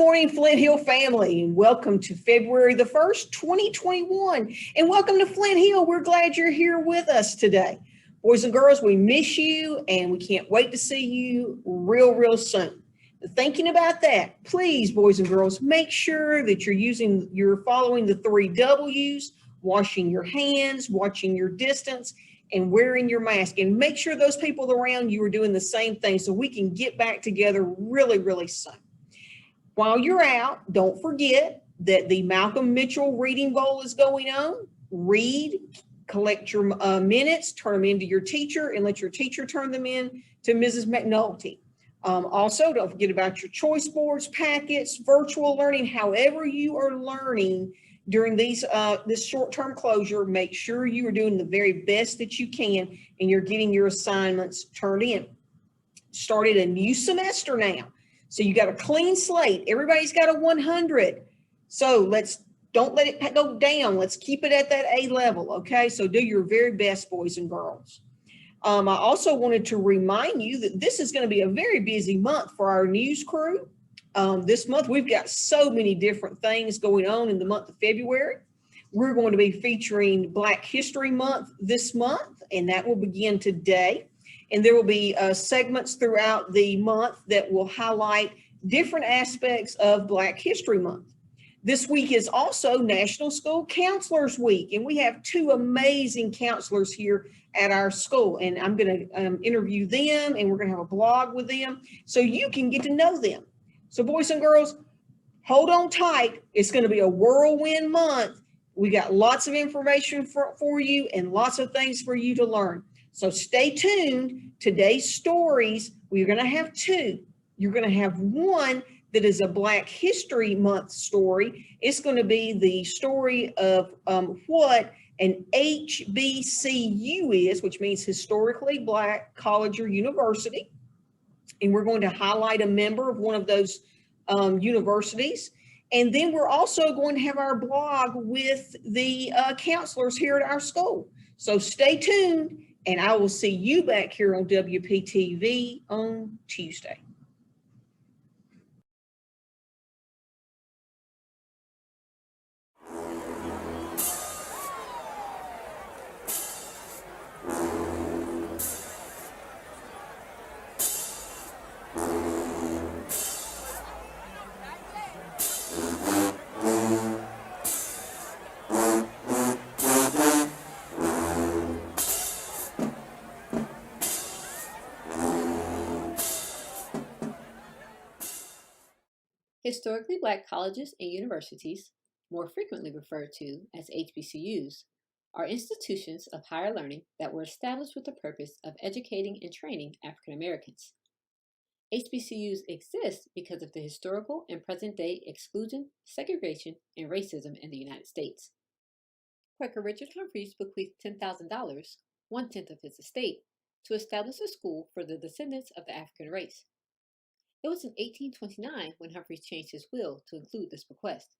morning, Flint Hill family, and welcome to February the 1st, 2021. And welcome to Flint Hill. We're glad you're here with us today. Boys and girls, we miss you, and we can't wait to see you real soon. Thinking about that, please, boys and girls, make sure that you're following the 3 W's, washing your hands, watching your distance, and wearing your mask. And make sure those people around you are doing the same thing so we can get back together really soon. While you're out, don't forget that the Malcolm Mitchell Reading Bowl is going on. Read, collect your minutes, turn them into your teacher, and let your teacher turn them in to Mrs. McNulty. Also, don't forget about your choice boards, packets, virtual learning, however you are learning during this short-term closure. Make sure you are doing the very best that you can and you're getting your assignments turned in. Started a new semester now. So you got a clean slate. Everybody's got a 100. So don't let it go down. Let's keep it at that A level, okay? So do your very best, boys and girls. I also wanted to remind you that this is going to be a very busy month for our news crew. This month, we've got so many different things going on in the month of February. We're going to be featuring Black History Month this month, and that will begin today. And there will be segments throughout the month that will highlight different aspects of Black History Month. This week is also National School Counselors Week, and we have 2 amazing counselors here at our school. And I'm going to interview them, and we're going to have a blog with them so you can get to know them. So boys and girls, hold on tight. It's going to be a whirlwind month. We got lots of information for you and lots of things for you to learn. So stay tuned. Today's stories, we're going to have 2. You're going to have one that is a Black History Month story. It's going to be the story of what an HBCU is, which means Historically Black College or University. And we're going to highlight a member of one of those universities. And then we're also going to have our blog with the counselors here at our school. So stay tuned. And I will see you back here on WPTV on Tuesday. Historically Black colleges and universities, more frequently referred to as HBCUs, are institutions of higher learning that were established with the purpose of educating and training African Americans. HBCUs exist because of the historical and present-day exclusion, segregation, and racism in the United States. Quaker Richard Humphreys bequeathed $10,000, 1/10 of his estate, to establish a school for the descendants of the African race. It was in 1829 when Humphreys changed his will to include this bequest.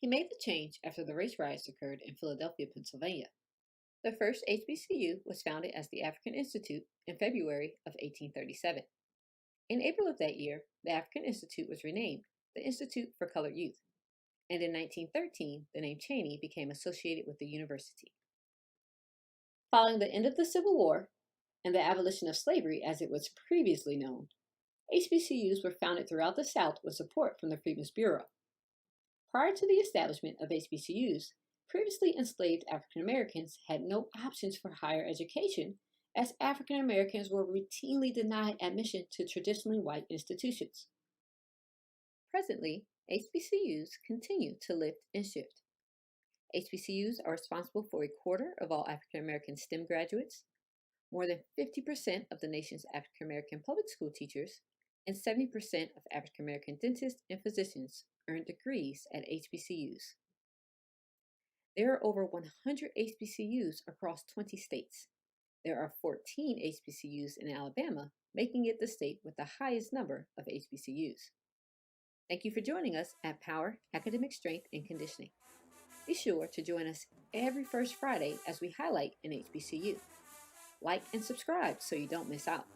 He made the change after the race riots occurred in Philadelphia, Pennsylvania. The first HBCU was founded as the African Institute in February of 1837. In April of that year, the African Institute was renamed the Institute for Colored Youth, and in 1913, the name Cheney became associated with the university. Following the end of the Civil War and the abolition of slavery as it was previously known, HBCUs were founded throughout the South with support from the Freedmen's Bureau. Prior to the establishment of HBCUs, previously enslaved African Americans had no options for higher education, as African Americans were routinely denied admission to traditionally white institutions. Presently, HBCUs continue to lift and shift. HBCUs are responsible for 1/4 of all African American STEM graduates, more than 50% of the nation's African American public school teachers, and 70% of African American dentists and physicians earn degrees at HBCUs. There are over 100 HBCUs across 20 states. There are 14 HBCUs in Alabama, making it the state with the highest number of HBCUs. Thank you for joining us at Power, Academic Strength, and Conditioning. Be sure to join us every first Friday as we highlight an HBCU. Like and subscribe so you don't miss out.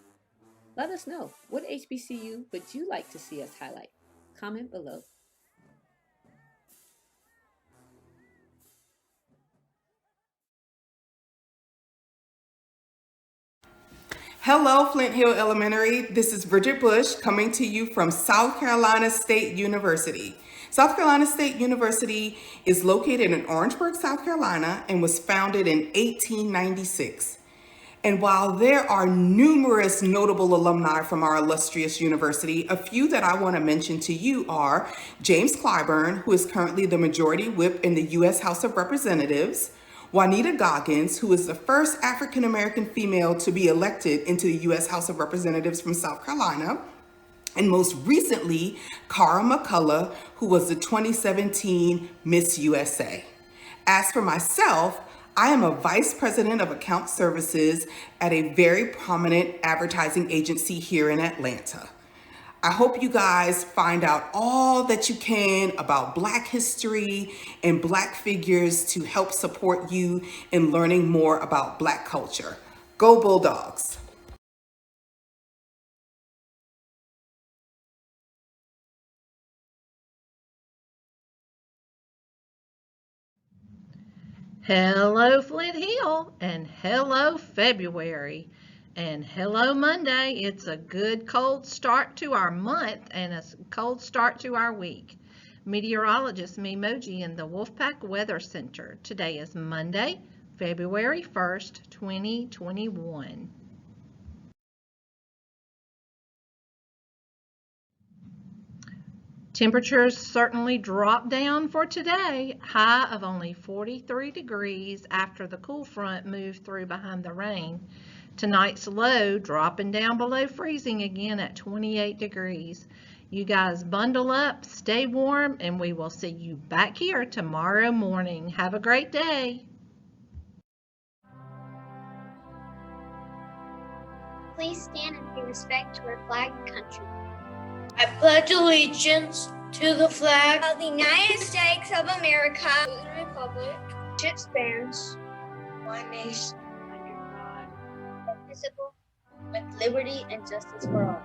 Let us know, what HBCU would you like to see us highlight? comment below. Hello, Flint Hill Elementary. This is Bridget Bush coming to you from South Carolina State University. South Carolina State University is located in Orangeburg, South Carolina, and was founded in 1896. And while there are numerous notable alumni from our illustrious university, a few that I want to mention to you are James Clyburn, who is currently the Majority Whip in the U.S. House of Representatives, Juanita Goggins, who is the first African-American female to be elected into the U.S. House of Representatives from South Carolina, and most recently, Cara McCullough, who was the 2017 Miss USA. As for myself, I am a vice president of account services at a very prominent advertising agency here in Atlanta. I hope you guys find out all that you can about Black history and Black figures to help support you in learning more about Black culture. Go Bulldogs! Hello, Flint Hill, and hello, February, and hello, Monday. It's a good cold start to our month and a cold start to our week. Meteorologist Memoji in the Wolfpack Weather Center. Today is Monday, February 1st, 2021. Temperatures certainly dropped down for today, high of only 43 degrees after the cool front moved through behind the rain. Tonight's low dropping down below freezing again at 28 degrees. You guys bundle up, stay warm, and we will see you back here tomorrow morning. Have a great day. Please stand and pay respect to our flag and country. I pledge allegiance to the flag Of the United States of America, of the Republic, which stands one nation, under God, indivisible, with liberty and justice for all.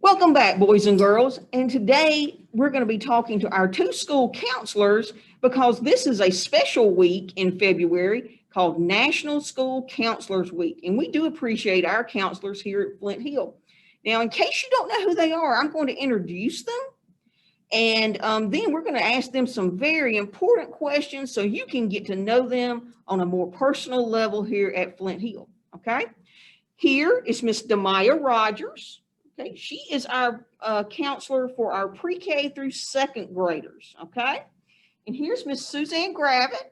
Welcome back, boys and girls. And today we're going to be talking to our two school counselors because this is a special week in February called National School Counselors Week. And we do appreciate our counselors here at Flint Hill. Now, in case you don't know who they are, I'm going to introduce them. And then we're going to ask them some very important questions so you can get to know them on a more personal level here at Flint Hill. Okay. Here is Miss Demaya Rogers. Okay, she is our counselor for our pre-K through second graders. Okay, and here's Miss Suzanne Gravitt,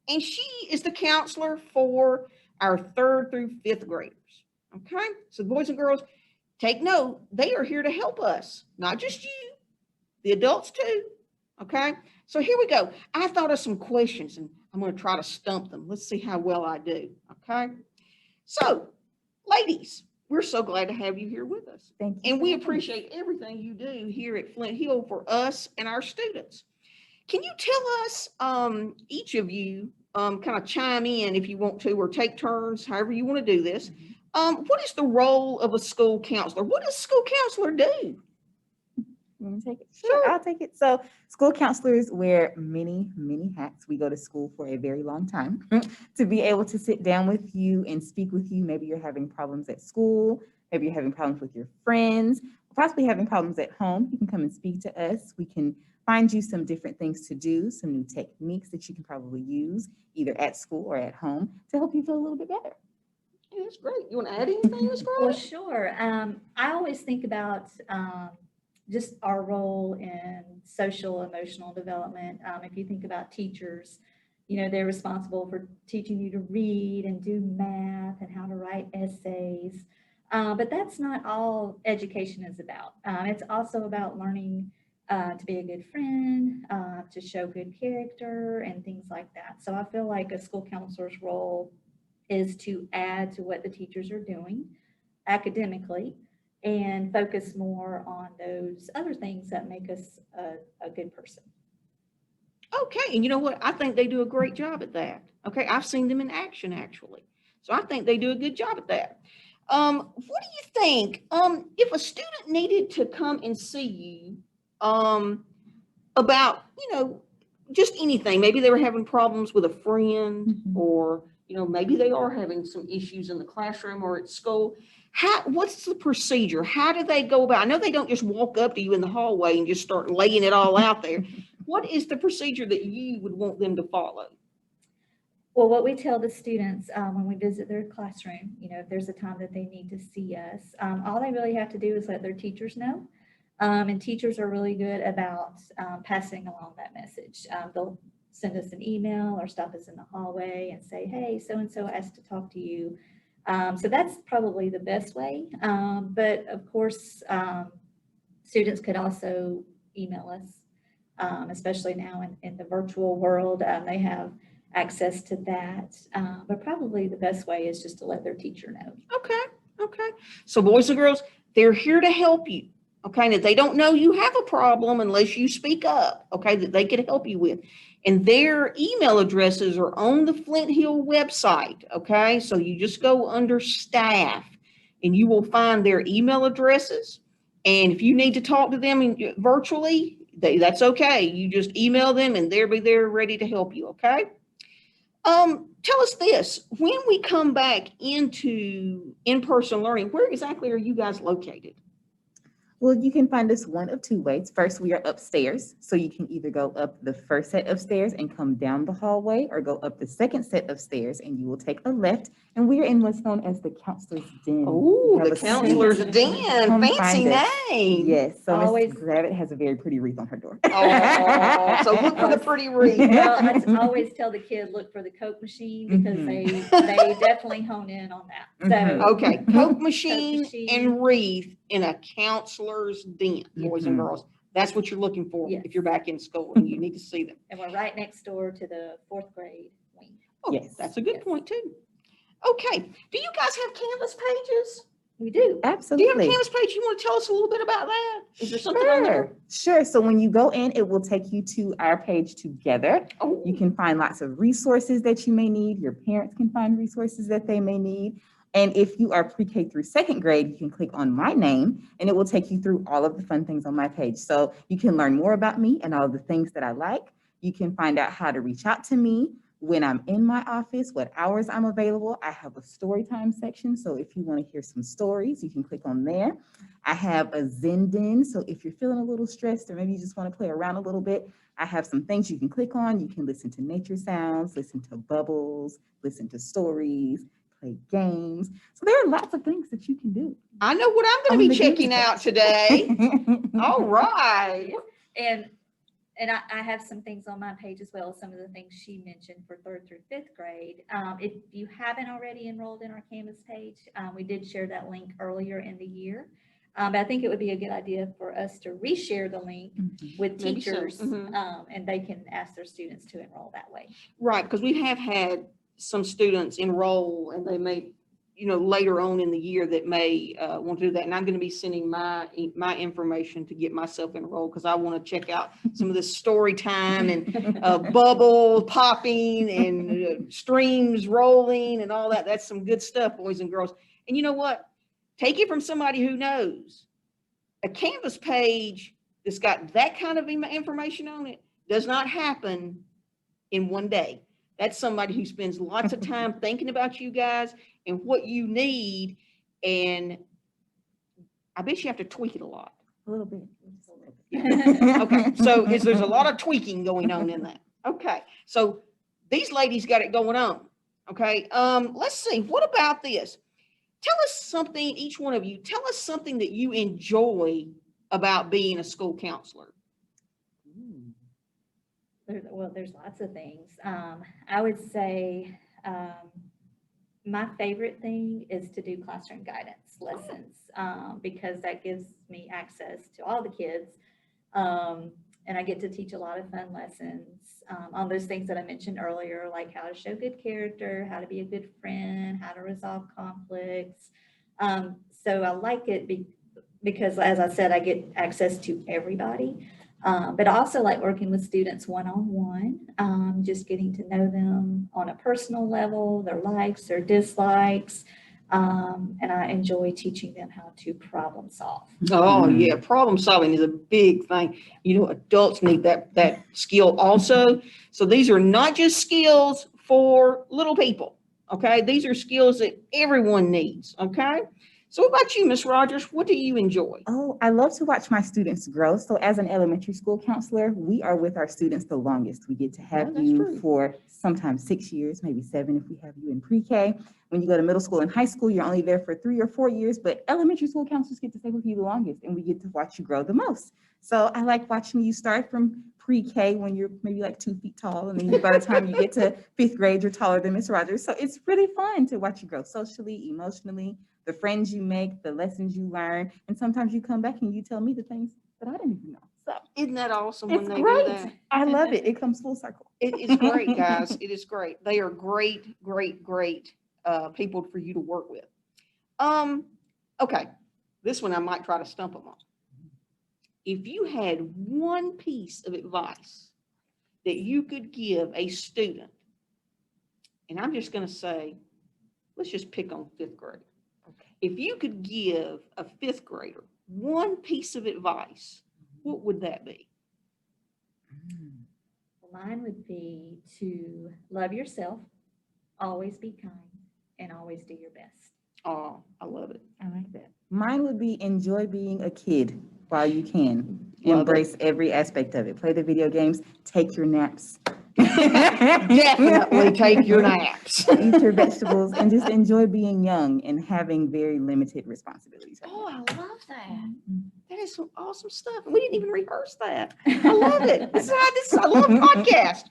and she is the counselor for our 3rd through 5th graders. Okay, so boys and girls, take note, they are here to help us, not just you, the adults too. Okay, so here we go. I thought of some questions and I'm going to try to stump them. Let's see how well I do. Okay, so ladies, we're so glad to have you here with us. Thank you. And we appreciate everything you do here at Flint Hill for us and our students. Can you tell us, each of you, kind of chime in if you want to, or take turns, however you want to do this. What is the role of a school counselor? What does a school counselor do? You want me to take it? Sure. I'll take it. So school counselors wear many, many hats. We go to school for a very long time to be able to sit down with you and speak with you. Maybe you're having problems at school. Maybe you're having problems with your friends, possibly having problems at home. You can come and speak to us. We can find you some different things to do, some new techniques that you can probably use either at school or at home to help you feel a little bit better. Yeah, that's great. You want to add anything, Ms. Well, Grace? sure. I always think about just our role in social emotional development. If you think about teachers, they're responsible for teaching you to read and do math and how to write essays. But that's not all education is about. It's also about learning to be a good friend, to show good character and things like that. So I feel like a school counselor's role is to add to what the teachers are doing academically and focus more on those other things that make us a good person. Okay, and you know what? I think they do a great job at that. Okay, I've seen them in action actually. So I think they do a good job at that. What do you think? If a student needed to come and see you about, just anything, maybe they were having problems with a friend, or, maybe they are having some issues in the classroom or at school. What's the procedure? How do they go about? I know they don't just walk up to you in the hallway and just start laying it all out there. What is the procedure that you would want them to follow? Well, what we tell the students when we visit their classroom, if there's a time that they need to see us, all they really have to do is let their teachers know. And teachers are really good about passing along that message. They'll send us an email or stop us in the hallway and say, hey, so-and-so asked to talk to you. So that's probably the best way. But of course, students could also email us, especially now in the virtual world. They have access to that. But probably the best way is just to let their teacher know. Okay. So boys and girls, they're here to help you. Okay, and if they don't know you have a problem unless you speak up, okay, that they could help you with. And their email addresses are on the Flint Hill website, okay? So you just go under staff and you will find their email addresses. And if you need to talk to them virtually, that's okay. You just email them and they'll be there ready to help you, okay? Tell us this, when we come back into in-person learning, where exactly are you guys located? Well, you can find us one of two ways. First, we are upstairs. So you can either go up the first set of stairs and come down the hallway, or go up the second set of stairs and you will take a left. And we are in what's known as the counselor's den. Oh, the counselor's den, Come fancy find us. name. Yes, so Always- Miss Gravitt has a very pretty wreath on her door. Oh, so look for the pretty wreath. Well, I always tell the kid, look for the Coke machine because they definitely hone in on that. So Okay, Coke machine machine. and wreath in a counselor's den, boys and girls. That's what you're looking for Yes. if you're back in school and you need to see them. and we're right next door to the 4th grade wing. Oh, Yes. that's a good point too. Okay, do you guys have Canvas pages? We do. Do you have a Absolutely. Canvas page? You want to tell us a little bit about that? Is there something on there? Sure. So when you go in, it will take you to our page together. Oh, You can find lots of resources that you may need. Your parents can find resources that they may need. And if you are pre-K through 2nd grade, you can click on my name and it will take you through all of the fun things on my page. So you can learn more about me and all of the things that I like. You can find out how to reach out to me when I'm in my office, what hours I'm available. I have a story time section. So if you want to hear some stories, you can click on there. I have a Zen Den. So if you're feeling a little stressed or maybe you just want to play around a little bit, I have some things you can click on. You can listen to nature sounds, listen to bubbles, listen to stories, play games. So there are lots of things that you can do. I know what I'm On going to the be checking Canvas out today. All right. And And I have some things on my page as well, some of the things she mentioned for 3rd through 5th grade. If you haven't already enrolled in our Canvas page, we did share that link earlier in the year. But I think it would be a good idea for us to reshare the link with Maybe so. teachers, and they can ask their students to enroll that way. Right, because we have had some students enroll and they may, later on in the year that may want to do that. And I'm going to be sending my information to get myself enrolled because I want to check out some of this story time and bubble popping and streams rolling and all that. That's some good stuff, boys and girls. And you know what? Take it from somebody who knows. A Canvas page that's got that kind of information on it does not happen in one day. That's somebody who spends lots of time thinking about you guys and what you need. And I bet you have to tweak it a lot. A little bit. Yeah. Okay. So there's a lot of tweaking going on in that. Okay. So these ladies got it going on. Okay. Let's see. What about this? Tell us something, each one of you, tell us something that you enjoy about being a school counselor. There's lots of things. I would say my favorite thing is to do classroom guidance lessons because that gives me access to all the kids. And I get to teach a lot of fun lessons on those things that I mentioned earlier, like how to show good character, how to be a good friend, how to resolve conflicts. So I like it because, as I said, I get access to everybody. But I also like working with students one-on-one, just getting to know them on a personal level, their likes, their dislikes. And I enjoy teaching them how to problem solve. Oh yeah, problem solving is a big thing. Adults need that skill also. So these are not just skills for little people. Okay, these are skills that everyone needs. Okay. So what about you, Miss Rogers? What do you enjoy? Oh, I love to watch my students grow. So as an elementary school counselor, we are with our students the longest. We get to have you for sometimes 6 years, maybe 7 if we have you in pre-K. When you go to middle school and high school, you're only there for 3 or 4 years, but elementary school counselors get to stay with you the longest and we get to watch you grow the most. So I like watching you start from pre-K when you're maybe like 2 feet tall, and then by the time you get to 5th grade, you're taller than Miss Rogers. So it's really fun to watch you grow socially, emotionally, the friends you make, the lessons you learn, and sometimes you come back and you tell me the things that I didn't even know. So isn't that awesome when it's they great. do that? I love it. It comes full circle. It is great, guys. It is great. They are great people for you to work with. Okay, this one I might try to stump them on. If you had one piece of advice that you could give a student, and I'm just going to say, let's just pick on 5th grade. Okay. If you could give a 5th grader one piece of advice, what would that be? Mine would be to love yourself, always be kind, and always do your best. Oh, I love it. I like that. Mine would be enjoy being a kid while you can. Love Embrace every aspect of it. Play the video games, take your naps. Definitely take your naps. Eat your vegetables and just enjoy being young and having very limited responsibilities. Oh, I love that. That is some awesome stuff. We didn't even rehearse that. I love it. I love podcast.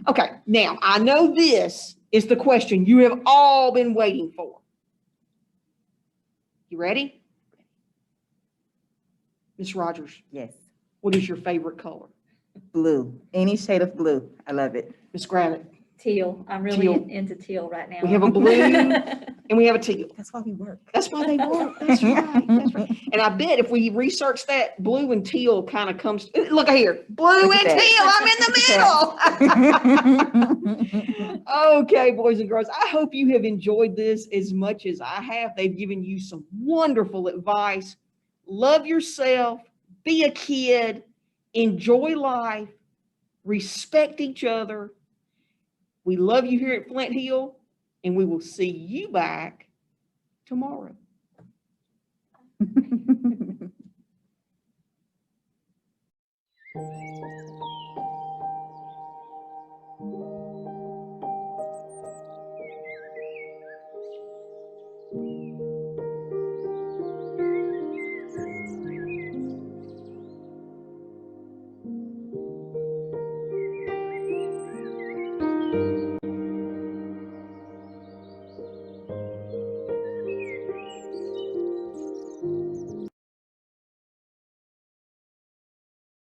Okay, now I know this is the question you have all been waiting for. You ready? Miss Rogers. Yes. What is your favorite color? Blue. Any shade of blue. I love it. Miss Gravett. Teal. I'm really Teal. into teal right now. We have a blue and we have a teal. That's why we work. That's why they work. That's right. That's right. And I bet if we research that, blue and teal kind of comes. Look here, blue and teal. I'm in the middle. Okay, boys and girls. I hope you have enjoyed this as much as I have. They've given you some wonderful advice. Love yourself. Be a kid. Enjoy life. Respect each other. We love you here at Flint Hill, and we will see you back tomorrow.